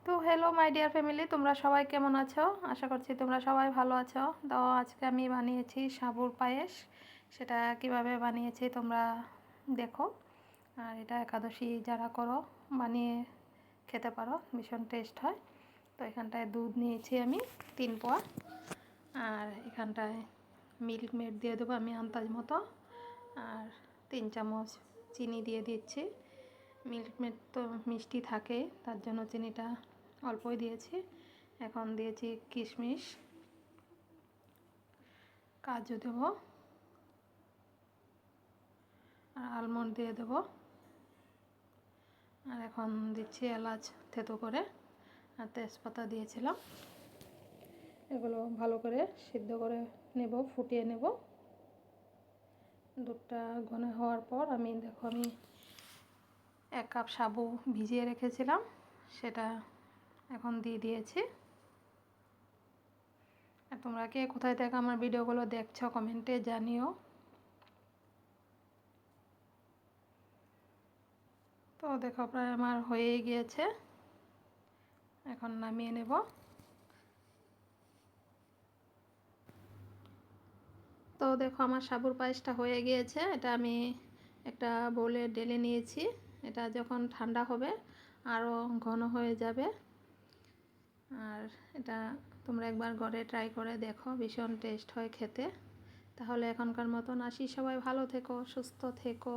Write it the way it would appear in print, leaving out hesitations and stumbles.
তো hello my dear family, তোমরা সবাই কেমন আছো? আশা করছি তোমরা সবাই ভালো আছো। তো আজকে আমি বানিয়েছি সাবুর পায়েস। সেটা কিভাবে বানিয়েছি তোমরা দেখো। আর এটা একাদশী যারা করো বানিয়ে খেতে পারো, ভীষণ টেস্ট হয়। তো এখানটায় দুধ নিয়েছি আমি 3 পোয়া। আর এখানটায় মিল্ক মেড দিয়ে দেবো আমি আন্দাজ মতো। আর 3 চামচ চিনি দিয়ে দিচ্ছি। মিল্ক মেড তো মিষ্টি থাকে, তার জন্য চিনিটা অল্পই দিয়েছি। এখন দিয়েছি কিশমিশ, কাজু দেব, আর আলমন্ড দিয়ে দেব। আর এখন দিচ্ছি এলাচ থেতো করে, আর তেজপাতা দিয়েছিলাম। এগুলো ভালো করে সিদ্ধ করে নেব, ফুটিয়ে নেব। দুধটা ঘন হওয়ার পর আমি 1 কাপ সাবু ভিজিয়ে রেখেছিলাম, সেটা এখন দিয়ে দিয়েছি। আর তোমরা কে কোথায় থেকে আমার ভিডিওগুলো দেখছো কমেন্টে জানিও। তো দেখো প্রায় আমার হয়েই গিয়েছে, এখন নামিয়ে নেব। তো দেখো আমার সাবুর পায়েসটা হয়ে গিয়েছে। এটা আমি একটা বোলে ঢেলে নিয়েছি। এটা যখন ঠান্ডা হবে আরও ঘন হয়ে যাবে। আর এটা তোমরা একবার ঘরে ট্রাই করে দেখো, ভীষণ টেস্ট হয় খেতে। তাহলে এখনকার মতন আসি, সবাই ভালো থেকো, সুস্থ থেকো।